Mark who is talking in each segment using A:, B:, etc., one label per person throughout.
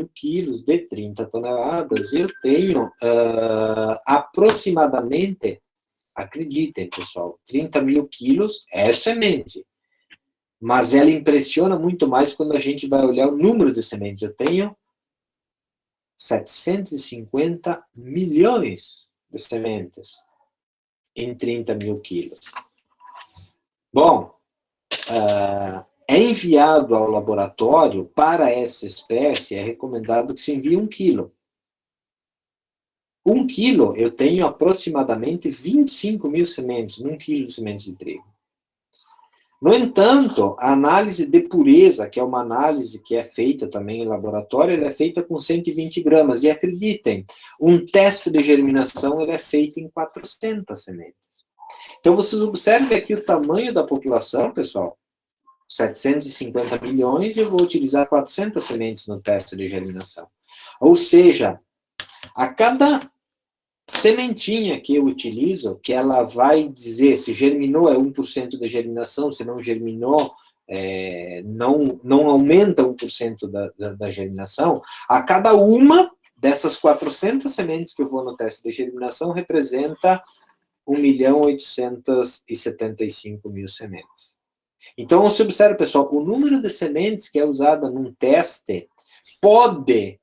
A: mil quilos de 30 toneladas, eu tenho aproximadamente, acreditem, pessoal, 30 mil quilos é semente. Mas ela impressiona muito mais quando a gente vai olhar o número de sementes. Eu tenho 750 milhões de sementes em 30 mil quilos. Bom, é enviado ao laboratório, para essa espécie, é recomendado que se envie 1 quilo. 1 quilo, eu tenho aproximadamente 25 mil sementes, 1 quilo de sementes de trigo. No entanto, a análise de pureza, que é uma análise que é feita também em laboratório, ela é feita com 120 gramas. E acreditem, um teste de germinação ele é feito em 400 sementes. Então, vocês observem aqui o tamanho da população, pessoal. 750 milhões, e eu vou utilizar 400 sementes no teste de germinação. Ou seja, a cada sementinha que eu utilizo, que ela vai dizer se germinou é 1% de germinação, se não germinou, não aumenta 1% da germinação, a cada uma dessas 400 sementes que eu vou no teste de germinação representa 1.875.000 sementes. Então, você observa, pessoal, o número de sementes que é usada num teste pode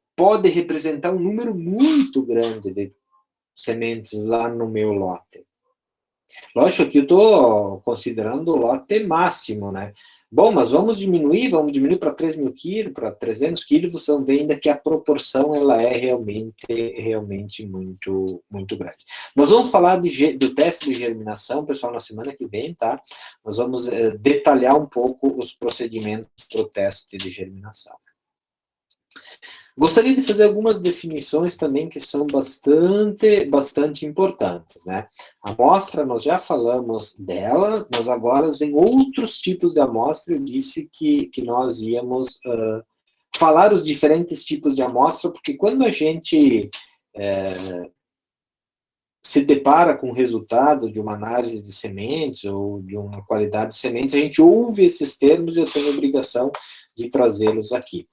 A: representar um número muito grande de sementes lá no meu lote. Lógico que eu estou considerando o lote máximo, né? Bom, mas vamos diminuir para 3 mil quilos, para 300 quilos, você vê ainda que a proporção ela é realmente muito, muito grande. Nós vamos falar do teste de germinação, pessoal, na semana que vem, tá? Nós vamos detalhar um pouco os procedimentos para o teste de germinação. Gostaria de fazer algumas definições também que são bastante importantes, né? A amostra, nós já falamos dela, mas agora vem outros tipos de amostra. Eu disse que nós íamos falar os diferentes tipos de amostra, porque quando a gente se depara com o resultado de uma análise de sementes ou de uma qualidade de sementes, a gente ouve esses termos e eu tenho a obrigação de trazê-los aqui.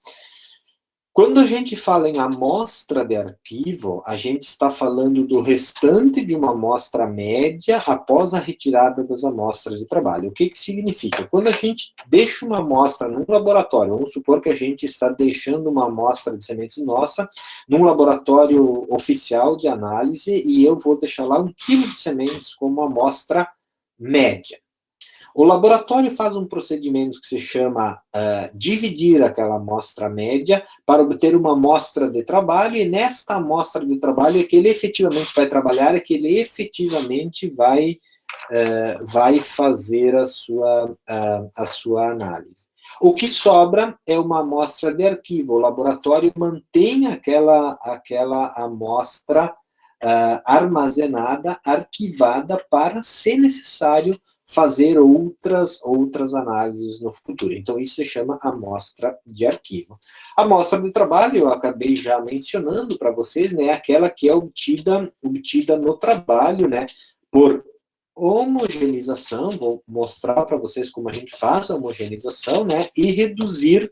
A: Quando a gente fala em amostra de arquivo, a gente está falando do restante de uma amostra média após a retirada das amostras de trabalho. O que significa? Quando a gente deixa uma amostra num laboratório, vamos supor que a gente está deixando uma amostra de sementes nossa num laboratório oficial de análise e eu vou deixar lá 1 quilo de sementes como amostra média. O laboratório faz um procedimento que se chama dividir aquela amostra média para obter uma amostra de trabalho, e nesta amostra de trabalho é que ele efetivamente vai trabalhar, é que ele efetivamente vai fazer a sua análise. O que sobra é uma amostra de arquivo. O laboratório mantém aquela amostra armazenada, arquivada, para, se necessário, fazer outras análises no futuro. Então, isso se chama amostra de arquivo. A amostra de trabalho, eu acabei já mencionando para vocês, né, aquela que é obtida no trabalho, né, por homogeneização. Vou mostrar para vocês como a gente faz a homogeneização, né, e reduzir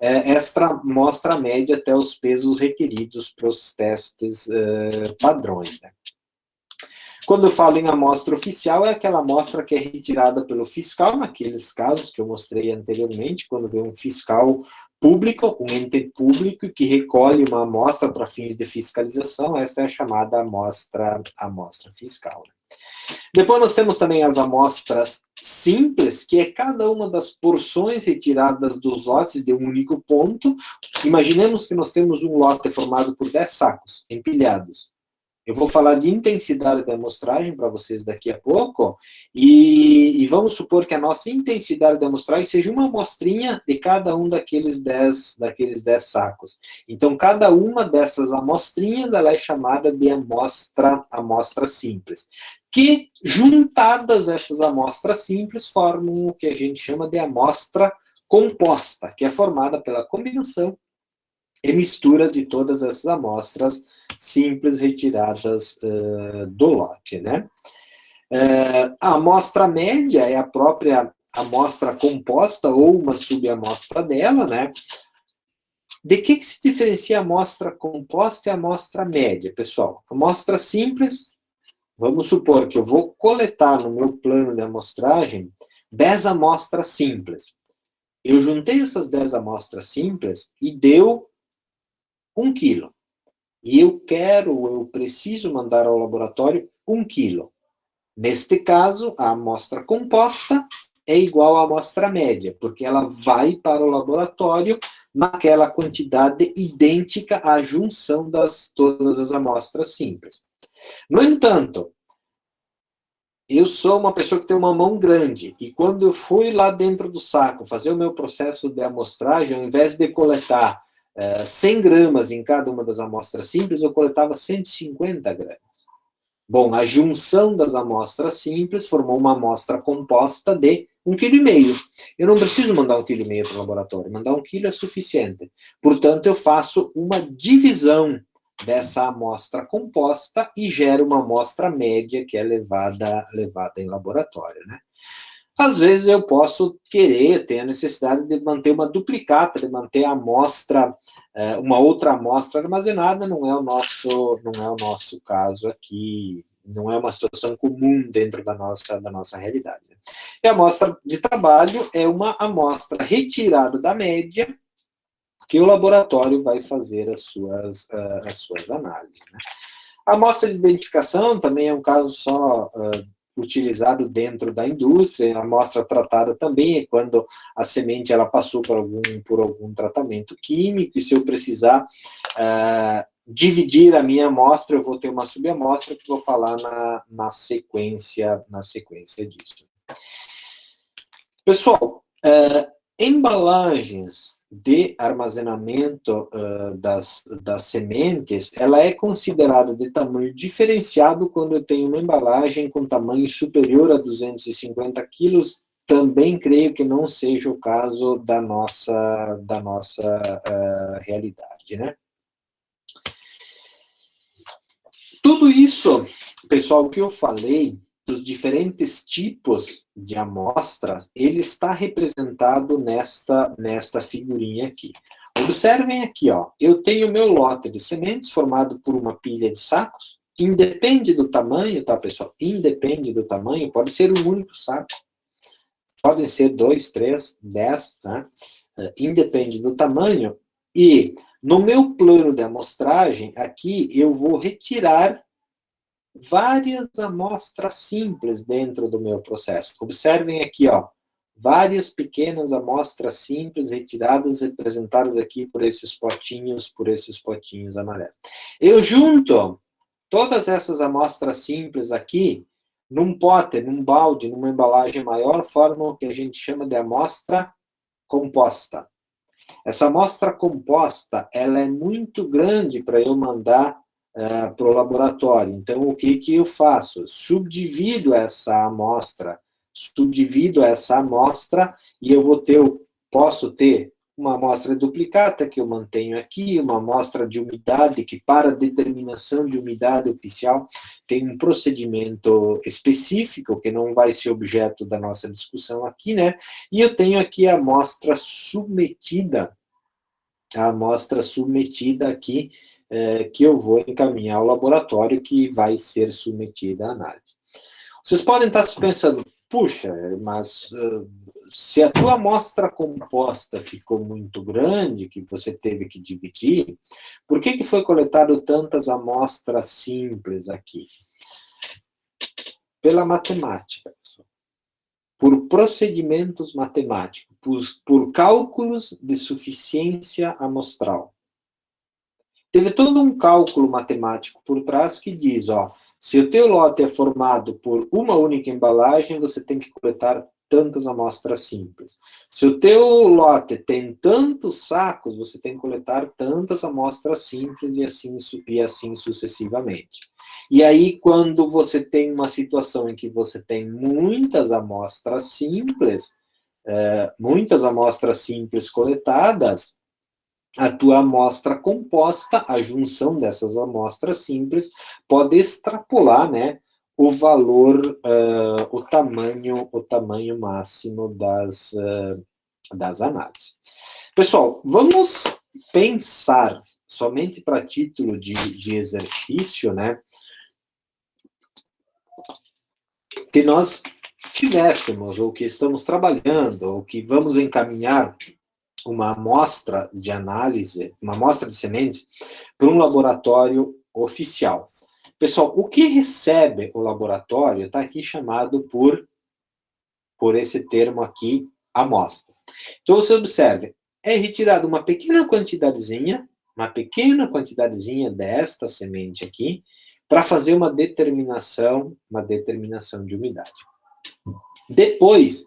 A: esta amostra média até os pesos requeridos para os testes padrões, né. Quando eu falo em amostra oficial, é aquela amostra que é retirada pelo fiscal, naqueles casos que eu mostrei anteriormente, quando vem um fiscal público, um ente público, que recolhe uma amostra para fins de fiscalização. Essa é a chamada amostra fiscal. Depois nós temos também as amostras simples, que é cada uma das porções retiradas dos lotes de um único ponto. Imaginemos que nós temos um lote formado por 10 sacos empilhados. Eu vou falar de intensidade da amostragem para vocês daqui a pouco, e vamos supor que a nossa intensidade da amostragem seja uma amostrinha de cada um daqueles 10 sacos. Então, cada uma dessas amostrinhas ela é chamada de amostra simples, que, juntadas essas amostras simples, formam o que a gente chama de amostra composta, que é formada pela combinação e mistura de todas essas amostras simples retiradas do lote, né? A amostra média é a própria amostra composta ou uma subamostra dela, né? De que se diferencia a amostra composta e a amostra média, pessoal? A amostra simples, vamos supor que eu vou coletar no meu plano de amostragem 10 amostras simples. Eu juntei essas 10 amostras simples e deu 1 quilo. E eu preciso mandar ao laboratório 1 quilo. Neste caso, a amostra composta é igual à amostra média, porque ela vai para o laboratório naquela quantidade idêntica à junção das todas as amostras simples. No entanto, eu sou uma pessoa que tem uma mão grande, e quando eu fui lá dentro do saco fazer o meu processo de amostragem, ao invés de coletar 100 gramas em cada uma das amostras simples, eu coletava 150 gramas. Bom, a junção das amostras simples formou uma amostra composta de 1,5 kg. Eu não preciso mandar 1,5 kg para o laboratório, mandar 1 kg é suficiente. Portanto, eu faço uma divisão dessa amostra composta e gero uma amostra média que é levada em laboratório, né? Às vezes eu posso ter a necessidade de manter uma duplicata, de manter a amostra, uma outra amostra armazenada, não é o nosso caso aqui, não é uma situação comum dentro da nossa realidade. E a amostra de trabalho é uma amostra retirada da média, que o laboratório vai fazer as suas análises, né? A amostra de identificação também é um caso só utilizado dentro da indústria. A amostra tratada também é quando a semente ela passou por algum tratamento químico, e se eu precisar dividir a minha amostra, eu vou ter uma subamostra que vou falar na sequência disso. Pessoal, embalagens de armazenamento das sementes, ela é considerada de tamanho diferenciado quando eu tenho uma embalagem com tamanho superior a 250 quilos. Também creio que não seja o caso da nossa realidade, né? Tudo isso, pessoal, que eu falei, dos diferentes tipos de amostras, ele está representado nesta figurinha aqui. Observem aqui, ó, eu tenho meu lote de sementes formado por uma pilha de sacos, independe do tamanho, tá, pessoal? Independe do tamanho, pode ser um único saco, podem ser 2, 3, 10, tá? Independe do tamanho, e no meu plano de amostragem, aqui eu vou retirar várias amostras simples dentro do meu processo. Observem aqui, ó, várias pequenas amostras simples retiradas, representadas aqui por esses potinhos amarelos. Eu junto todas essas amostras simples aqui num pote, num balde, numa embalagem maior, formam o que a gente chama de amostra composta. Essa amostra composta, ela é muito grande para eu mandar para o laboratório. Então, o que eu faço? Subdivido essa amostra e eu posso ter uma amostra duplicata que eu mantenho aqui, uma amostra de umidade que, para determinação de umidade oficial, tem um procedimento específico que não vai ser objeto da nossa discussão aqui, né? E eu tenho aqui a amostra submetida aqui, que eu vou encaminhar ao laboratório, que vai ser submetida à análise. Vocês podem estar se pensando, puxa, mas se a tua amostra composta ficou muito grande, que você teve que dividir, por que foi coletado tantas amostras simples aqui? Pela matemática, por procedimentos matemáticos, por cálculos de suficiência amostral. Teve todo um cálculo matemático por trás que diz, ó, se o teu lote é formado por uma única embalagem, você tem que coletar tantas amostras simples. Se o teu lote tem tantos sacos, você tem que coletar tantas amostras simples e assim sucessivamente. E aí, quando você tem uma situação em que você tem muitas amostras simples coletadas, a tua amostra composta, a junção dessas amostras simples, pode extrapolar, né, o valor, o tamanho máximo das análises. Pessoal, vamos pensar, somente para título de exercício, né, que nós tivéssemos, ou que estamos trabalhando, ou que vamos encaminhar uma amostra de análise, uma amostra de sementes, para um laboratório oficial. Pessoal, o que recebe o laboratório está aqui chamado por esse termo aqui, amostra. Então, você observe, é retirada uma pequena quantidadezinha desta semente aqui, para fazer uma determinação de umidade. Depois,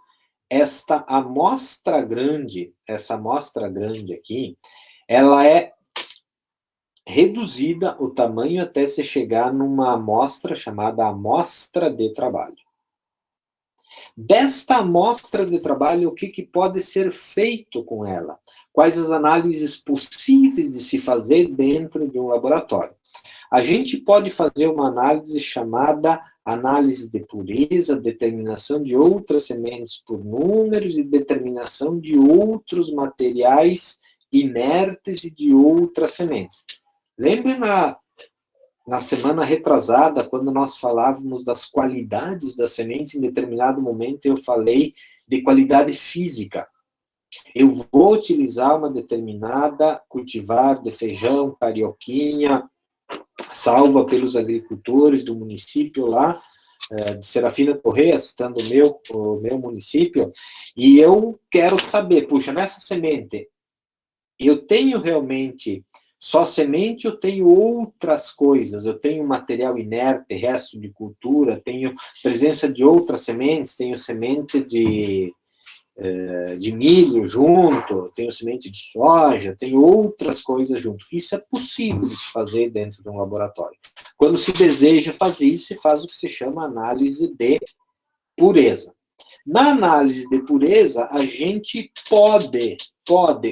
A: essa amostra grande aqui, ela é reduzida o tamanho até se chegar numa amostra chamada amostra de trabalho. Desta amostra de trabalho, o que pode ser feito com ela? Quais as análises possíveis de se fazer dentro de um laboratório? A gente pode fazer uma análise chamada análise de pureza, determinação de outras sementes por números e determinação de outros materiais inertes e de outras sementes. Lembre na semana retrasada, quando nós falávamos das qualidades das sementes, em determinado momento eu falei de qualidade física. Eu vou utilizar uma determinada cultivar de feijão, carioquinha, salva pelos agricultores do município lá, de Serafina Correia, citando o meu município, e eu quero saber, puxa, nessa semente, eu tenho realmente só semente, eu tenho outras coisas, eu tenho material inerte, resto de cultura, tenho presença de outras sementes, tenho semente de milho junto, tenho semente de soja, tenho outras coisas junto. Isso é possível de se fazer dentro de um laboratório. Quando se deseja fazer isso, se faz o que se chama análise de pureza. Na análise de pureza, a gente pode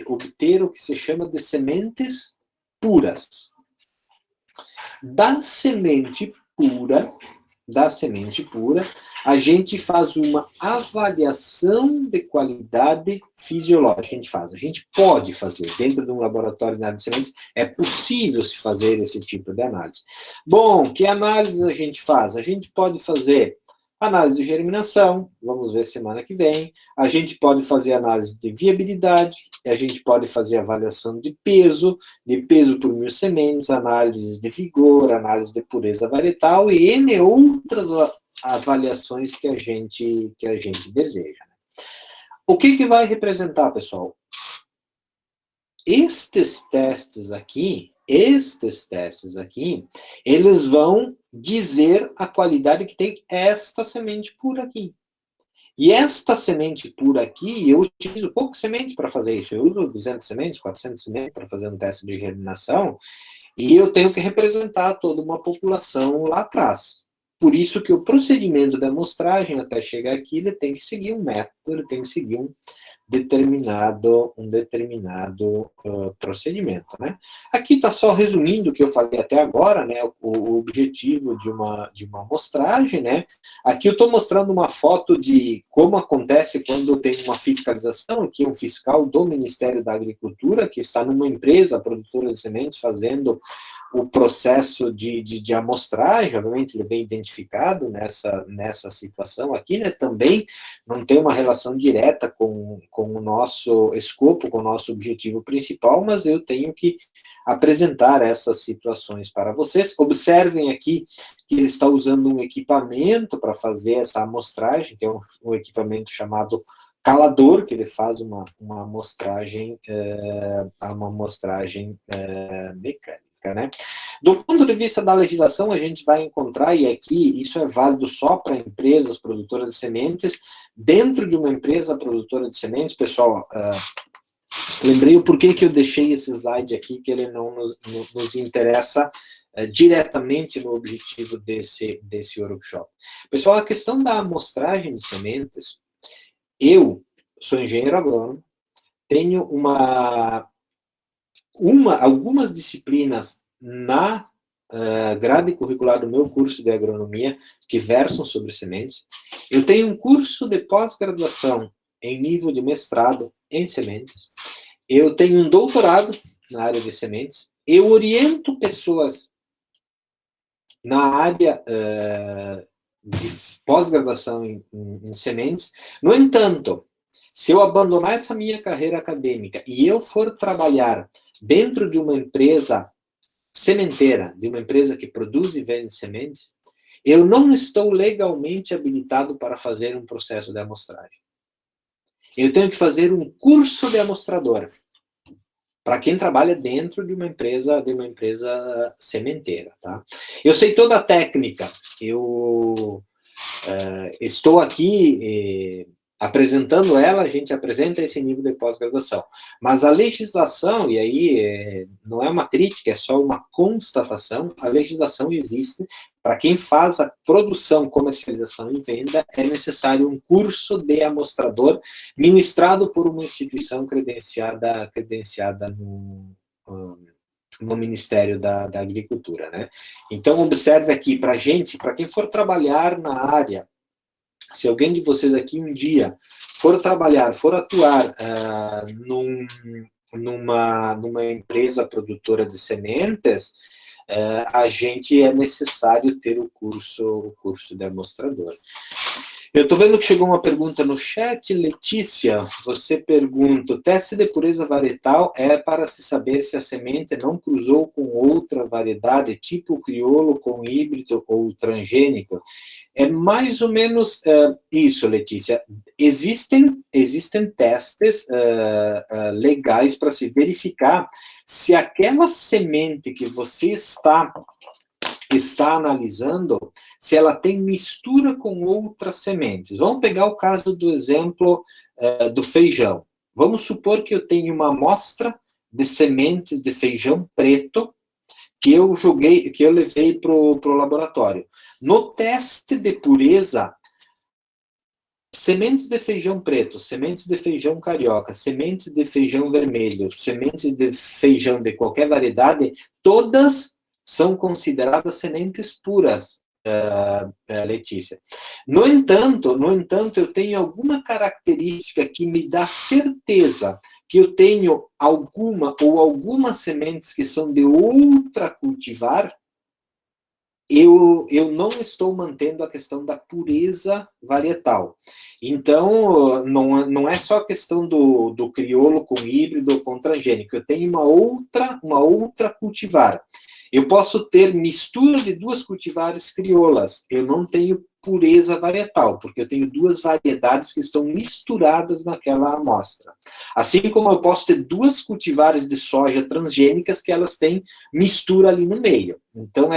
A: obter o que se chama de sementes puras. Da semente pura, a gente faz uma avaliação de qualidade fisiológica. A gente pode fazer, dentro de um laboratório de análise de sementes, é possível se fazer esse tipo de análise. Bom, que análise a gente faz? A gente pode fazer análise de germinação, vamos ver semana que vem. A gente pode fazer análise de viabilidade, a gente pode fazer avaliação de peso por 1000 sementes, análise de vigor, análise de pureza varietal e N outras avaliações que a gente deseja. O que vai representar, pessoal? Estes testes aqui, eles vão dizer a qualidade que tem esta semente pura aqui. E esta semente pura aqui, eu utilizo pouca semente para fazer isso. Eu uso 200 sementes, 400 sementes para fazer um teste de germinação, e eu tenho que representar toda uma população lá atrás. Por isso que o procedimento da amostragem até chegar aqui, ele tem que seguir um método, ele tem que seguir um determinado procedimento, né? Aqui está só resumindo o que eu falei até agora, né? O objetivo de uma amostragem, né? Aqui eu estou mostrando uma foto de como acontece quando tem uma fiscalização. Aqui é um fiscal do Ministério da Agricultura que está numa empresa produtora de sementes fazendo o processo de amostragem. Obviamente ele é bem identificado nessa situação aqui, né? Também não tem uma relação direta com o nosso escopo, com o nosso objetivo principal, mas eu tenho que apresentar essas situações para vocês. Observem aqui que ele está usando um equipamento para fazer essa amostragem, que é um equipamento chamado calador, que ele faz uma amostragem mecânica. Né? Do ponto de vista da legislação, a gente vai encontrar, e aqui isso é válido só para empresas produtoras de sementes. Dentro de uma empresa produtora de sementes, pessoal, lembrei o porquê que eu deixei esse slide aqui, que ele não nos interessa diretamente no objetivo desse workshop. Pessoal, a questão da amostragem de sementes, eu sou engenheiro agrônomo, tenho algumas disciplinas na grade curricular do meu curso de agronomia que versam sobre sementes. Eu tenho um curso de pós-graduação em nível de mestrado em sementes. Eu tenho um doutorado na área de sementes, eu oriento pessoas na área de pós-graduação em sementes. No entanto, se eu abandonar essa minha carreira acadêmica e eu for trabalhar dentro de uma empresa sementeira, de uma empresa que produz e vende sementes, eu não estou legalmente habilitado para fazer um processo de amostragem. Eu tenho que fazer um curso de amostrador para quem trabalha dentro de uma empresa sementeira, tá? Eu sei toda a técnica. Eu estou aqui apresentando ela, a gente apresenta esse nível de pós-graduação. Mas a legislação, e aí não é uma crítica, é só uma constatação, a legislação existe. Para quem faz a produção, comercialização e venda, é necessário um curso de amostrador ministrado por uma instituição credenciada no Ministério da Agricultura, né? Então, observe aqui, para gente, para quem for trabalhar na área, se alguém de vocês aqui um dia for trabalhar, for atuar numa empresa produtora de sementes, a gente é necessário ter o curso de amostrador. Eu estou vendo que chegou uma pergunta no chat, Letícia, você pergunta, o teste de pureza varietal é para se saber se a semente não cruzou com outra variedade, tipo crioulo com híbrido ou transgênico? É mais ou menos isso, Letícia. Existem testes legais para se verificar se aquela semente que você está analisando, se ela tem mistura com outras sementes. Vamos pegar o caso do exemplo do feijão. Vamos supor que eu tenho uma amostra de sementes de feijão preto que eu levei para o laboratório. No teste de pureza, sementes de feijão preto, sementes de feijão carioca, sementes de feijão vermelho, sementes de feijão de qualquer variedade, todas são consideradas sementes puras, Letícia. No entanto, eu tenho alguma característica que me dá certeza que eu tenho algumas sementes que são de outra cultivar, eu não estou mantendo a questão da pureza varietal. Então, não é só a questão do crioulo com híbrido ou com transgênico. Eu tenho uma outra cultivar. Eu posso ter mistura de duas cultivares crioulas. Eu não tenho pureza varietal, porque eu tenho duas variedades que estão misturadas naquela amostra. Assim como eu posso ter duas cultivares de soja transgênicas que elas têm mistura ali no meio. Então,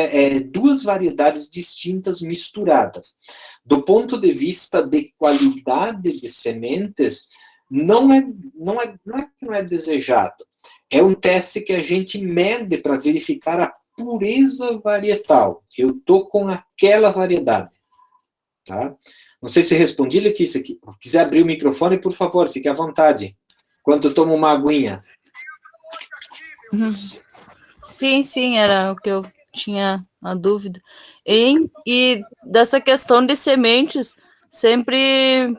A: duas variedades distintas misturadas. Do ponto de vista de qualidade de sementes, não é desejado. É um teste que a gente mede para verificar a pureza varietal. Eu estou com aquela variedade. Tá? Não sei se respondi, Letícia. Se quiser abrir o microfone, por favor, fique à vontade. Enquanto eu tomo uma aguinha.
B: Sim, era o que eu tinha a dúvida. E dessa questão de sementes, sempre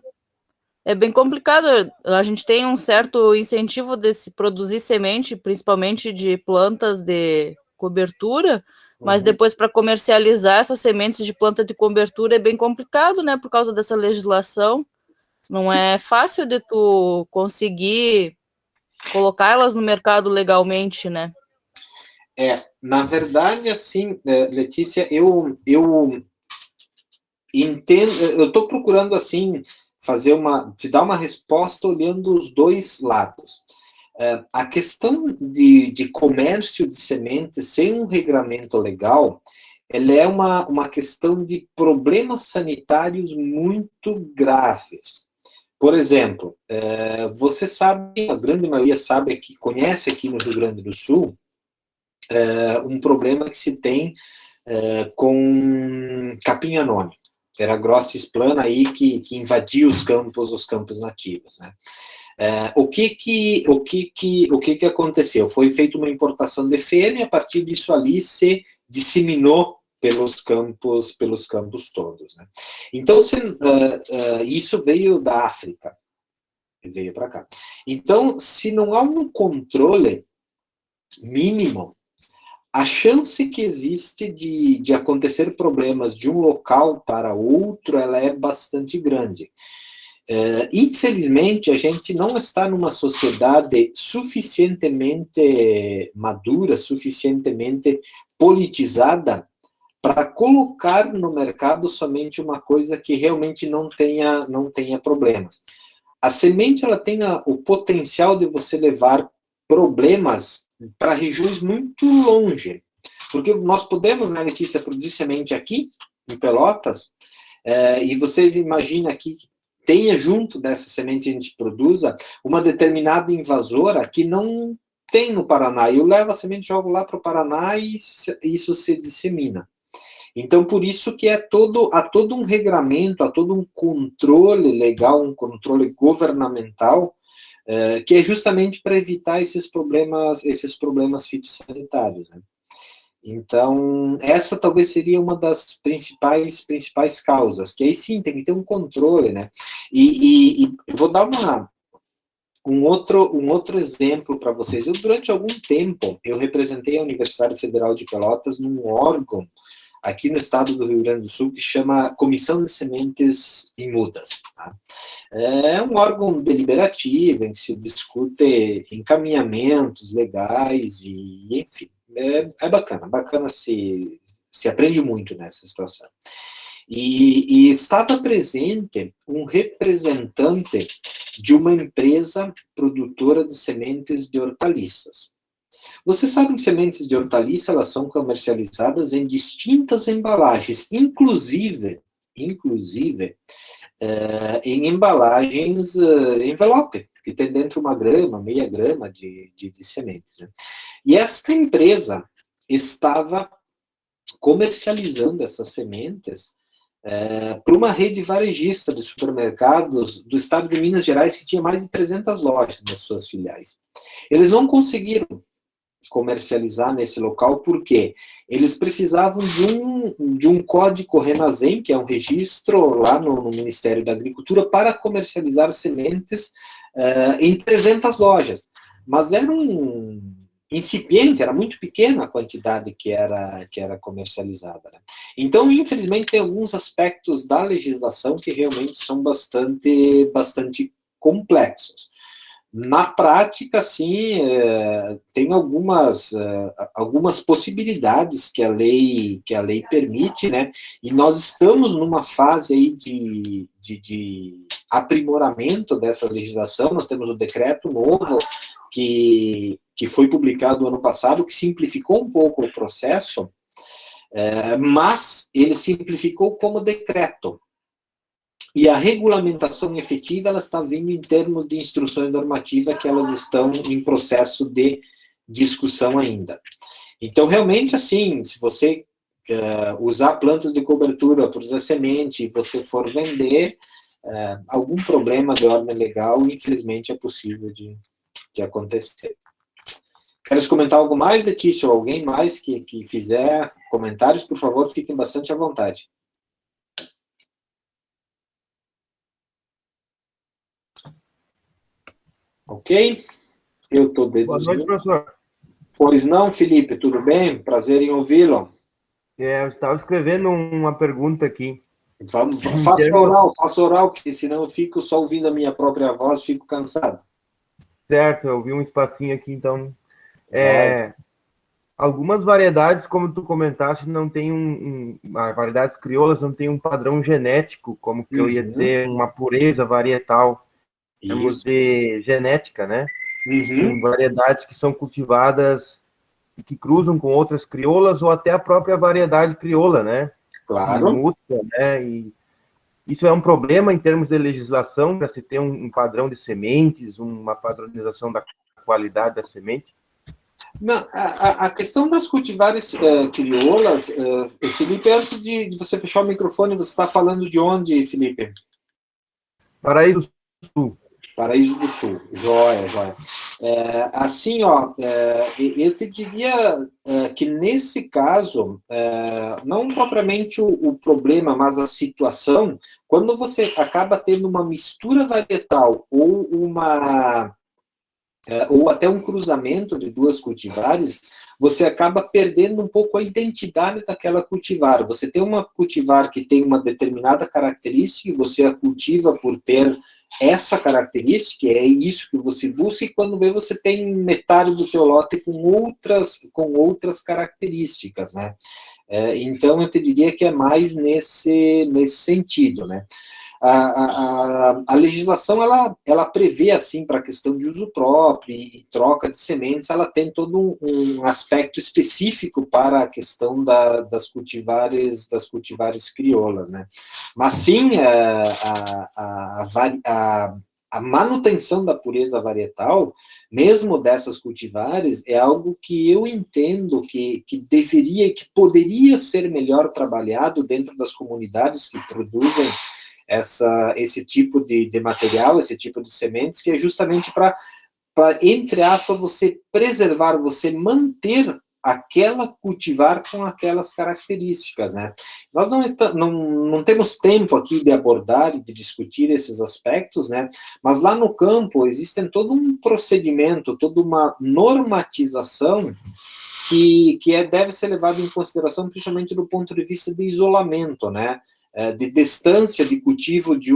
B: é bem complicado. A gente tem um certo incentivo de se produzir semente, principalmente de plantas de cobertura, mas depois para comercializar essas sementes de planta de cobertura é bem complicado, né? Por causa dessa legislação. Não é fácil de tu conseguir colocar elas no mercado legalmente, né?
A: Na verdade, assim, Letícia, eu entendo, eu estou procurando, assim, te dar uma resposta olhando os dois lados. A questão de comércio de sementes sem um regramento legal, ela é uma questão de problemas sanitários muito graves. Por exemplo, você sabe, a grande maioria sabe, que conhece aqui no Rio Grande do Sul, um problema que se tem com capim-anônimo. Era grossis plana aí que invadia os campos nativos, né? O que aconteceu? Foi feita uma importação de feno e a partir disso ali se disseminou pelos campos todos, né? Então, isso veio da África, veio para cá. Então, se não há um controle, mínimo, a chance que existe de acontecer problemas de um local para outro, ela é bastante grande. Infelizmente, a gente não está numa sociedade suficientemente madura, suficientemente politizada, para colocar no mercado somente uma coisa que realmente não tenha problemas. A semente, ela tem o potencial de você levar problemas para regiões muito longe. Porque nós podemos, né, Letícia, produzir semente aqui, em Pelotas, e vocês imaginam aqui que tenha junto dessa semente que a gente produza uma determinada invasora que não tem no Paraná. Eu levo a semente, jogo lá para o Paraná e isso se dissemina. Então, por isso que há todo um regramento, há todo um controle legal, um controle governamental, que é justamente para evitar esses problemas fitossanitários, né? Então, essa talvez seria uma das principais causas, que aí sim tem que ter um controle, né? E eu vou dar um outro exemplo para vocês. Durante algum tempo, eu representei a Universidade Federal de Pelotas num órgão aqui no estado do Rio Grande do Sul, que chama Comissão de Sementes em Mudas. Tá? É um órgão deliberativo, em que se discute encaminhamentos legais, e enfim, é bacana, se aprende muito nessa situação. E estava presente um representante de uma empresa produtora de sementes de hortaliças. Vocês sabem que sementes de hortaliça, elas são comercializadas em distintas embalagens, inclusive em embalagens envelope, que tem dentro 1 grama, meia grama de sementes. Né? E esta empresa estava comercializando essas sementes para uma rede varejista de supermercados do estado de Minas Gerais, que tinha mais de 300 lojas nas suas filiais. Eles não conseguiram comercializar nesse local, porque eles precisavam de um código RENASEM, que é um registro lá no Ministério da Agricultura, para comercializar sementes em 300 lojas. Mas era um incipiente, era muito pequena a quantidade que era comercializada. Né? Então, infelizmente, tem alguns aspectos da legislação que realmente são bastante complexos. Na prática, sim, tem algumas possibilidades que a lei permite, né? E nós estamos numa fase aí de aprimoramento dessa legislação. Nós temos o decreto novo que foi publicado ano passado, que simplificou um pouco o processo, mas ele simplificou como decreto. E a regulamentação efetiva, ela está vindo em termos de instruções normativas, que elas estão em processo de discussão ainda. Então, realmente, assim, se você usar plantas de cobertura, produzir semente, e você for vender, algum problema de ordem legal, infelizmente, é possível de acontecer. Queres comentar algo mais, Letícia, ou alguém mais que fizer comentários, por favor, fiquem bastante à vontade. Ok? Eu estou deduzindo.
C: Boa noite, professor.
A: Pois não, Felipe, tudo bem? Prazer em ouvi-lo.
C: Eu estava escrevendo uma pergunta aqui.
A: Faça oral, porque senão eu fico só ouvindo a minha própria voz, fico cansado.
C: Certo, eu vi um espacinho aqui, então... Algumas variedades, como tu comentaste, não tem variedades crioulas não tem um padrão genético, como que eu ia dizer, uma pureza varietal. Temos de genética, né? Tem variedades que são cultivadas e que cruzam com outras crioulas, ou até a própria variedade crioula, né?
A: Claro.
C: Mútua, né? E isso é um problema em termos de legislação, para se ter um padrão de sementes, uma padronização da qualidade da semente?
A: Não, a questão das cultivares crioulas, Felipe, antes de você fechar o microfone, você está falando de onde, Felipe?
C: Paraíso do Sul.
A: Paraíso do Sul, joia. Assim, ó, eu te diria que nesse caso, não propriamente o problema, mas a situação, quando você acaba tendo uma mistura varietal ou uma ou até um cruzamento de duas cultivares, você acaba perdendo um pouco a identidade daquela cultivar. Você tem uma cultivar que tem uma determinada característica, e você a cultiva por ter essa característica, é isso que você busca, e quando vê, você tem metade do teu lote com outras características, né? Então, eu te diria que é mais nesse sentido, né? A legislação, ela prevê, assim, para a questão de uso próprio e troca de sementes, ela tem todo um aspecto específico para a questão das cultivares crioulas, né? Mas, sim, a manutenção da pureza varietal, mesmo dessas cultivares, é algo que eu entendo que poderia ser melhor trabalhado dentro das comunidades que produzem esse tipo de material, esse tipo de sementes, que é justamente para, entre aspas, você preservar, você manter aquela cultivar com aquelas características, né? Nós não temos tempo aqui de abordar e de discutir esses aspectos, né? Mas lá no campo existe todo um procedimento, toda uma normatização que deve ser levado em consideração, principalmente do ponto de vista de isolamento, né? De distância de cultivo de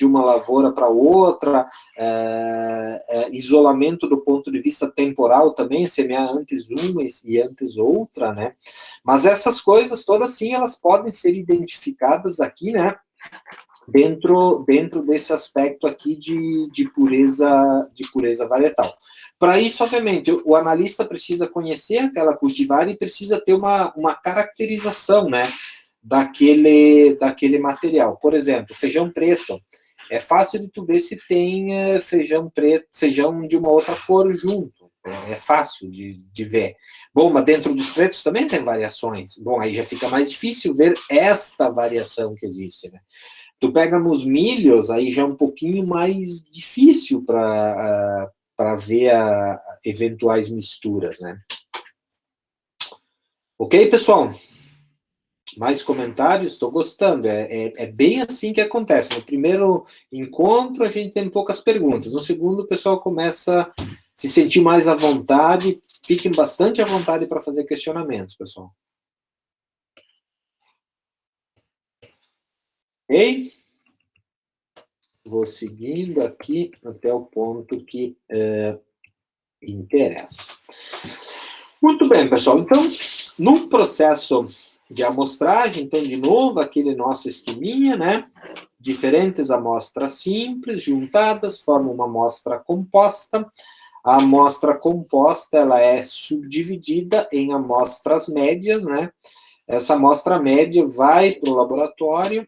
A: uma lavoura para outra, isolamento do ponto de vista temporal também, semear antes uma e antes outra, né? Mas essas coisas todas, sim, elas podem ser identificadas aqui, né? Dentro desse aspecto aqui de pureza varietal. Para isso, obviamente, o analista precisa conhecer aquela cultivar e precisa ter uma caracterização, né? Daquele material. Por exemplo, feijão preto. É fácil de tu ver se tem feijão preto, feijão de uma outra cor junto. É fácil de ver. Bom, mas dentro dos pretos também tem variações. Bom, aí já fica mais difícil ver esta variação que existe, né? Tu pega nos milhos, aí já é um pouquinho mais difícil para ver eventuais misturas, né? Ok, pessoal? Mais comentários? Estou gostando. É bem assim que acontece. No primeiro encontro, a gente tem poucas perguntas. No segundo, o pessoal começa a se sentir mais à vontade. Fiquem bastante à vontade para fazer questionamentos, pessoal. Ok? Vou seguindo aqui até o ponto que interessa. Muito bem, pessoal. Então, no processo de amostragem, então, de novo, aquele nosso esqueminha, né? Diferentes amostras simples, juntadas, formam uma amostra composta. A amostra composta, ela é subdividida em amostras médias, né? Essa amostra média vai para o laboratório.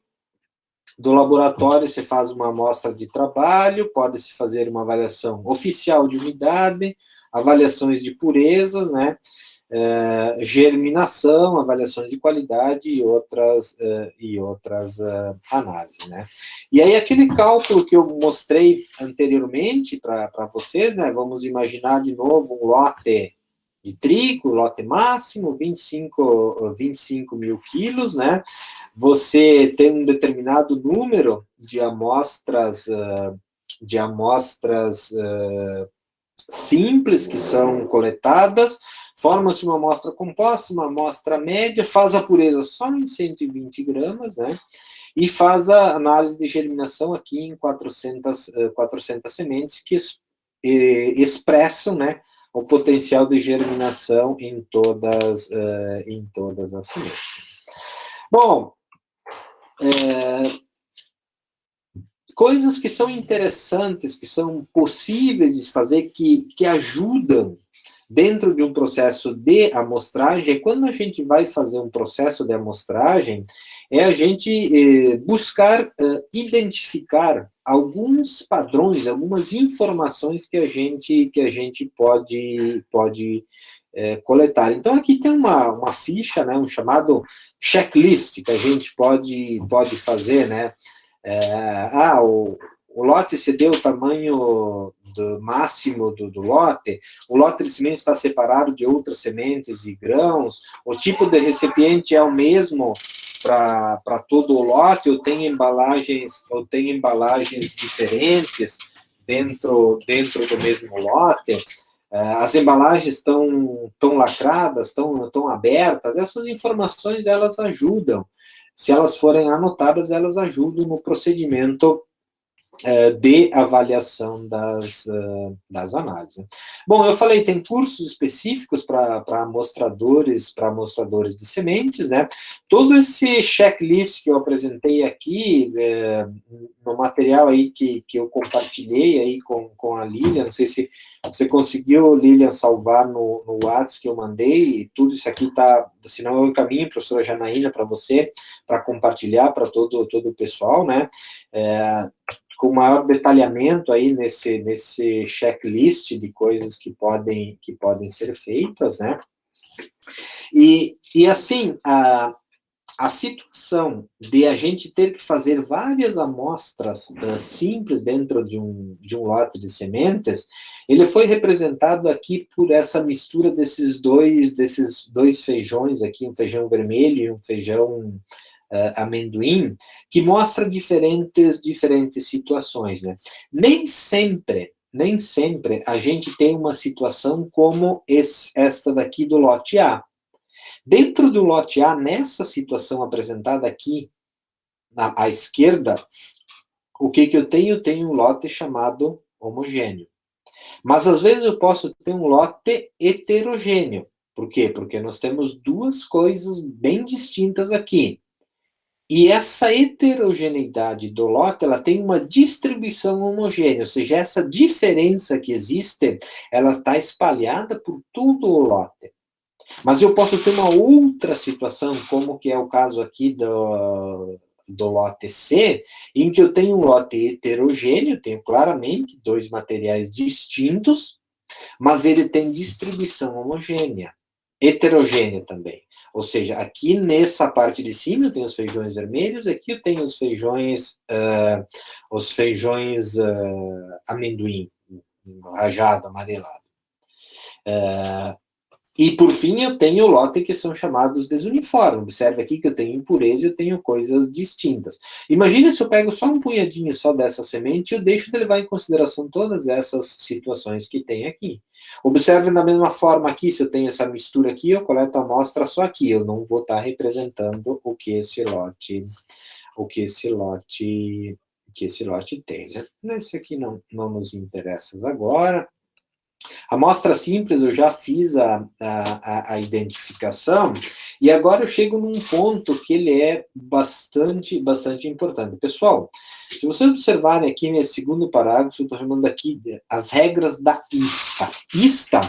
A: Do laboratório, você faz uma amostra de trabalho, pode-se fazer uma avaliação oficial de umidade, avaliações de purezas, né? Germinação, avaliações de qualidade e outras análises, né? E aí, aquele cálculo que eu mostrei anteriormente para vocês, né? Vamos imaginar de novo um lote de trigo, lote máximo, 25 mil quilos, né? Você tem um determinado número de amostras simples que são coletadas, forma-se uma amostra composta, uma amostra média, faz a pureza só em 120 gramas, né? E faz a análise de germinação aqui em 400 sementes que expressam, né, o potencial de germinação em todas as sementes. Bom, coisas que são interessantes, que são possíveis de fazer, que ajudam dentro de um processo de amostragem. Quando a gente vai fazer um processo de amostragem, é a gente buscar identificar alguns padrões, algumas informações que a gente pode coletar. Então, aqui tem uma ficha, né, um chamado checklist, que a gente pode fazer, né? O lote cedeu o tamanho máximo do lote, o lote de sementes está separado de outras sementes e grãos, o tipo de recipiente é o mesmo para todo o lote, ou tem embalagens diferentes, dentro do mesmo lote, as embalagens estão lacradas, estão abertas, essas informações, elas ajudam. Se elas forem anotadas, elas ajudam no procedimento de avaliação das análises. Bom, eu falei, tem cursos específicos para amostradores de sementes, né? Todo esse checklist que eu apresentei aqui, no material aí que eu compartilhei aí com a Lilian, não sei se você conseguiu, Lilian, salvar no WhatsApp que eu mandei, tudo isso aqui tá, senão eu encaminho, professora Janaína, para você, para compartilhar para todo o pessoal, né? Com maior detalhamento aí nesse checklist de coisas que podem ser feitas, né? E assim, a situação de a gente ter que fazer várias amostras simples dentro de um lote de sementes, ele foi representado aqui por essa mistura desses dois feijões aqui, um feijão vermelho e um feijão amendoim, que mostra diferentes situações, né? Nem sempre a gente tem uma situação como esta daqui do lote A. Dentro do lote A, nessa situação apresentada aqui, à esquerda, o que eu tenho? Eu tenho um lote chamado homogêneo. Mas, às vezes, eu posso ter um lote heterogêneo. Por quê? Porque nós temos duas coisas bem distintas aqui. E essa heterogeneidade do lote, ela tem uma distribuição homogênea, ou seja, essa diferença que existe, ela está espalhada por todo o lote. Mas eu posso ter uma outra situação, como que é o caso aqui do lote C, em que eu tenho um lote heterogêneo, tenho claramente dois materiais distintos, mas ele tem distribuição homogênea, heterogênea também. Ou seja, aqui nessa parte de cima eu tenho os feijões vermelhos, aqui eu tenho os feijões amendoim, rajado, amarelado. E, por fim, eu tenho o lote que são chamados desuniformes. Observe aqui que eu tenho impureza e eu tenho coisas distintas. Imagina se eu pego só um punhadinho só dessa semente e eu deixo de levar em consideração todas essas situações que tem aqui. Observe da mesma forma aqui, se eu tenho essa mistura aqui, eu coleto a amostra só aqui. Eu não vou estar representando o que esse lote tem, né? Esse aqui não nos interessa agora. Amostra simples, eu já fiz a identificação, e agora eu chego num ponto que ele é bastante importante. Pessoal, se vocês observarem aqui nesse segundo parágrafo, eu estou chamando aqui as regras da ISTA. ISTA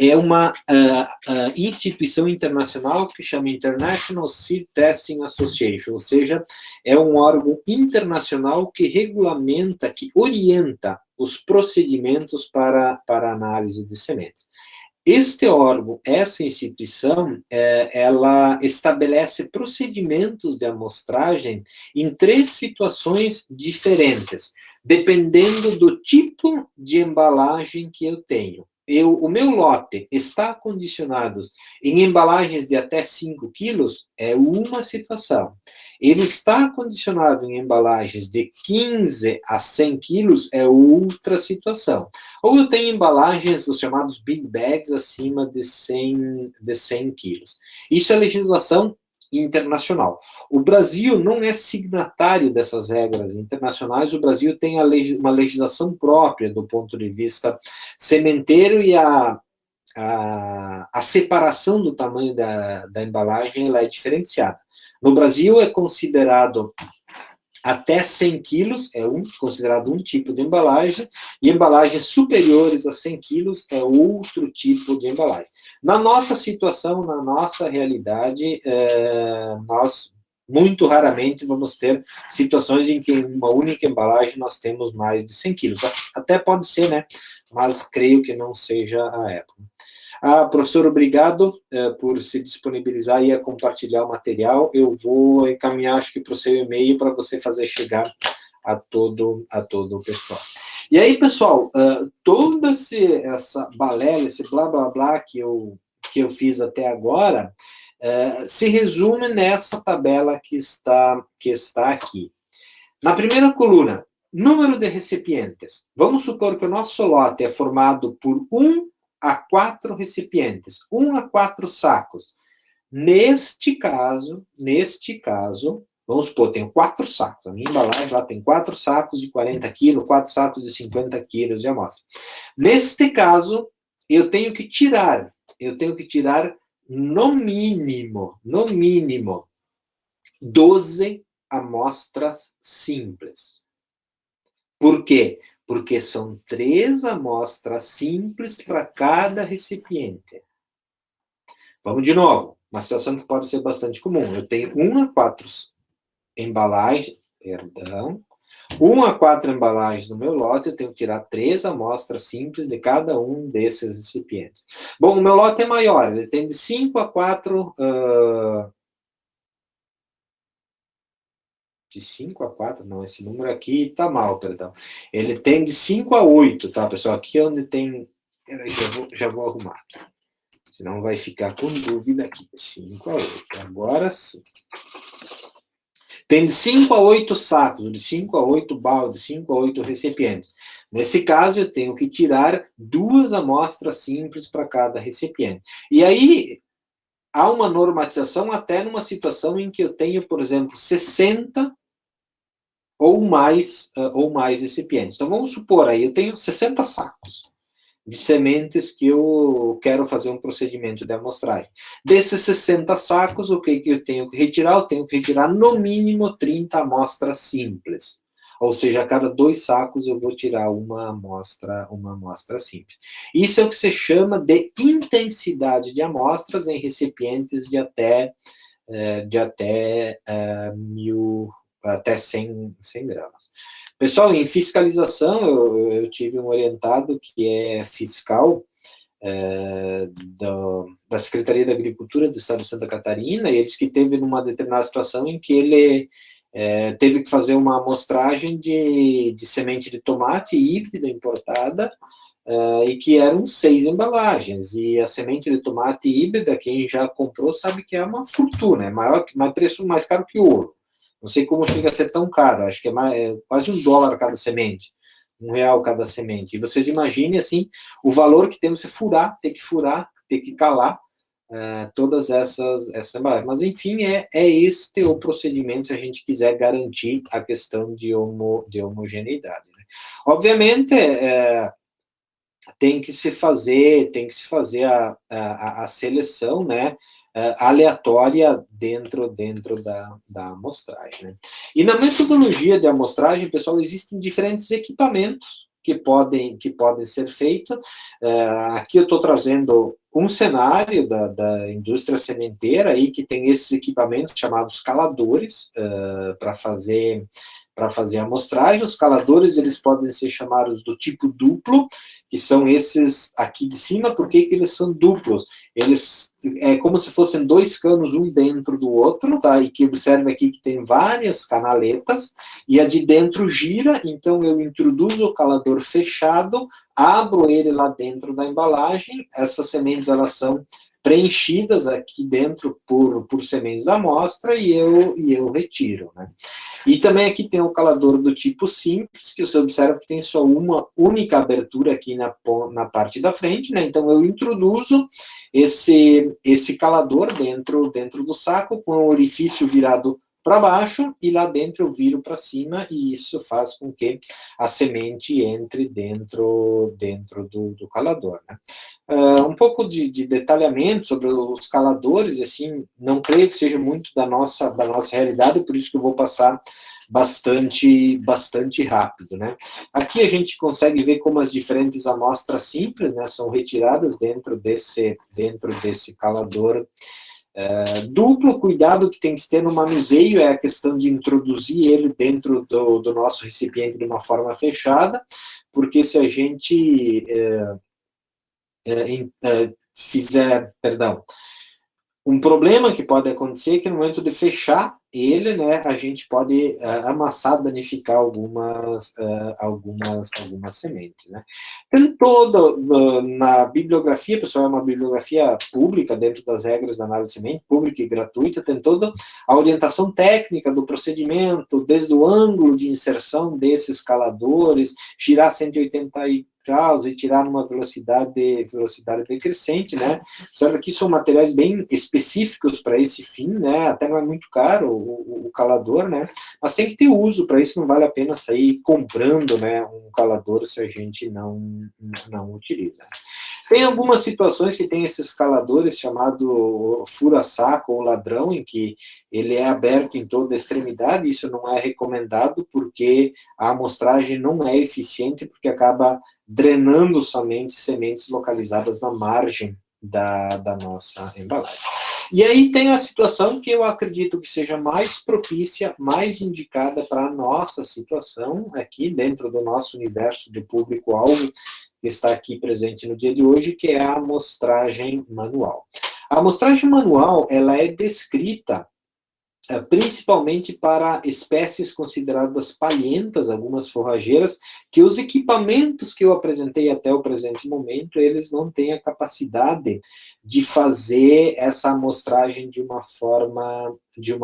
A: é uma instituição internacional que chama International Seed Testing Association, ou seja, é um órgão internacional que regulamenta, que orienta os procedimentos para análise de sementes. Este órgão, essa instituição, ela estabelece procedimentos de amostragem em 3 situações diferentes, dependendo do tipo de embalagem que eu tenho. O meu lote está condicionado em embalagens de até 5 quilos, é uma situação. Ele está condicionado em embalagens de 15 a 100 quilos, é outra situação. Ou eu tenho embalagens, os chamados big bags, acima de 100 quilos. Isso é legislação internacional. O Brasil não é signatário dessas regras internacionais, o Brasil tem uma legislação própria do ponto de vista sementeiro, e a separação do tamanho da embalagem ela é diferenciada. No Brasil é considerado até 100 quilos, considerado um tipo de embalagem, e embalagens superiores a 100 quilos é outro tipo de embalagem. Na nossa situação, na nossa realidade, nós muito raramente vamos ter situações em que em uma única embalagem nós temos mais de 100 quilos. Até pode ser, né? Mas creio que não seja a época. Professor, obrigado por se disponibilizar e a compartilhar o material. Eu vou encaminhar, acho que para o seu e-mail, para você fazer chegar a todo o pessoal. E aí, pessoal, toda essa balela, esse blá, blá, blá que eu fiz até agora, se resume nessa tabela que está aqui. Na primeira coluna, número de recipientes. Vamos supor que o nosso lote é formado por 1 a 4 recipientes, 1 a 4 sacos. Neste caso, vamos supor, tenho 4 sacos. A minha embalagem lá tem 4 sacos de 40 quilos, 4 sacos de 50 quilos de amostra. Neste caso, eu tenho que tirar no mínimo, 12 amostras simples. Por quê? Porque são 3 amostras simples para cada recipiente. Vamos de novo. Uma situação que pode ser bastante comum. Eu tenho 1 a 4 embalagens, 1 a 4 embalagens no meu lote, eu tenho que tirar 3 amostras simples de cada um desses recipientes. Bom, o meu lote é maior, ele tem de 5 a 4... de 5 a 4, não, esse número aqui tá mal, perdão. Ele tem de 5 a 8, tá, pessoal? Aqui é onde tem... Já vou arrumar. Senão vai ficar com dúvida aqui. 5 a 8, agora sim. Tem de 5 a 8 sacos, de 5 a 8 baldes, 5 a 8 recipientes. Nesse caso, eu tenho que tirar 2 amostras simples para cada recipiente. E aí, há uma normatização até numa situação em que eu tenho, por exemplo, 60 ou mais recipientes. Então, vamos supor aí, eu tenho 60 sacos de sementes que eu quero fazer um procedimento de amostragem. Desses 60 sacos, o que eu tenho que retirar? Eu tenho que retirar no mínimo 30 amostras simples. Ou seja, a cada 2 sacos eu vou tirar uma amostra simples. Isso é o que se chama de intensidade de amostras em recipientes de até 100 gramas. Pessoal, em fiscalização, eu tive um orientado que é fiscal da Secretaria da Agricultura do Estado de Santa Catarina, e ele disse que teve numa determinada situação em que ele teve que fazer uma amostragem de semente de tomate híbrida importada, e que eram 6 embalagens, e a semente de tomate híbrida, quem já comprou sabe que é uma fortuna, é preço mais caro que o ouro. Não sei como chega a ser tão caro, acho que é quase $1 cada semente, R$1 cada semente. E vocês imaginem, assim, o valor que tem você ter que calar todas essas embalagens. Mas, enfim, é este o procedimento se a gente quiser garantir a questão de homogeneidade. Né? Obviamente, tem que se fazer a seleção, né, aleatória dentro da amostragem. Né? E na metodologia de amostragem, pessoal, existem diferentes equipamentos que podem ser feitos. Aqui eu estou trazendo um cenário da indústria sementeira aí, que tem esses equipamentos chamados caladores para fazer a amostragem. Os caladores, eles podem ser chamados do tipo duplo, que são esses aqui de cima. Por que eles são duplos? Eles é como se fossem 2 canos, um dentro do outro, tá? E que observe aqui que tem várias canaletas, e a de dentro gira, então eu introduzo o calador fechado, abro ele lá dentro da embalagem, essas sementes, elas são preenchidas aqui dentro por sementes da amostra, e eu retiro, né? E também aqui tem o calador do tipo simples, que você observa que tem só uma única abertura aqui na parte da frente, né? Então eu introduzo esse calador dentro do saco, com o orifício virado para baixo, e lá dentro eu viro para cima, e isso faz com que a semente entre dentro do calador, né? Um pouco de detalhamento sobre os caladores, assim, não creio que seja muito da nossa realidade, por isso que eu vou passar bastante rápido, né? Aqui a gente consegue ver como as diferentes amostras simples, né, são retiradas dentro desse calador duplo. Cuidado que tem que ter no manuseio é a questão de introduzir ele dentro do nosso recipiente de uma forma fechada, porque se a gente um problema que pode acontecer é que no momento de fechar ele, né, a gente pode amassar, danificar algumas sementes, né. Tem na bibliografia, pessoal, é uma bibliografia pública, dentro das regras da análise de semente, pública e gratuita, tem toda a orientação técnica do procedimento, desde o ângulo de inserção desses caladores, girar 180 graus e tirar numa velocidade decrescente, né? Observa que são materiais bem específicos para esse fim, né? Até não é muito caro o calador, né? Mas tem que ter uso para isso, não vale a pena sair comprando, né, um calador se a gente não utiliza. Tem algumas situações que tem esses caladores chamado fura-saco ou ladrão, em que ele é aberto em toda a extremidade, isso não é recomendado porque a amostragem não é eficiente, porque acaba drenando somente sementes localizadas na margem da nossa embalagem. E aí tem a situação que eu acredito que seja mais propícia, mais indicada para a nossa situação, aqui dentro do nosso universo de público-alvo, que está aqui presente no dia de hoje, que é a amostragem manual. A amostragem manual, ela é descrita principalmente para espécies consideradas palhentas, algumas forrageiras, que os equipamentos que eu apresentei até o presente momento, eles não têm a capacidade de fazer essa amostragem de uma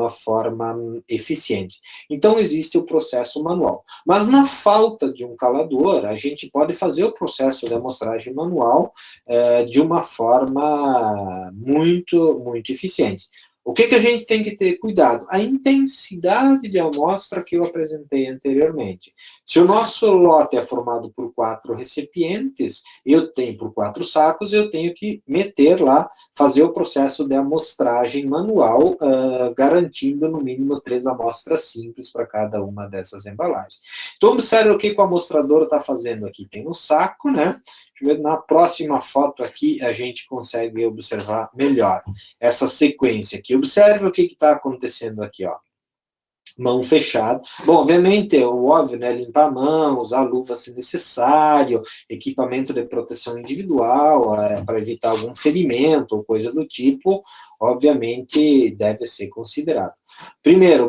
A: forma eficiente. Então, existe o processo manual. Mas, na falta de um calador, a gente pode fazer o processo de amostragem manual de uma forma muito, muito eficiente. O que a gente tem que ter cuidado? A intensidade de amostra que eu apresentei anteriormente. Se o nosso lote é formado por 4 recipientes, por 4 sacos, eu tenho que meter lá, fazer o processo de amostragem manual, garantindo no mínimo 3 amostras simples para cada uma dessas embalagens. Então, observe o que o amostrador está fazendo aqui. Tem um saco, né? Na próxima foto aqui, a gente consegue observar melhor essa sequência aqui. Observe o que está acontecendo aqui, ó. Mão fechada. Bom, obviamente, é o óbvio, né? Limpar a mão, usar luva se necessário, equipamento de proteção individual, para evitar algum ferimento ou coisa do tipo, obviamente, deve ser considerado. Primeiro,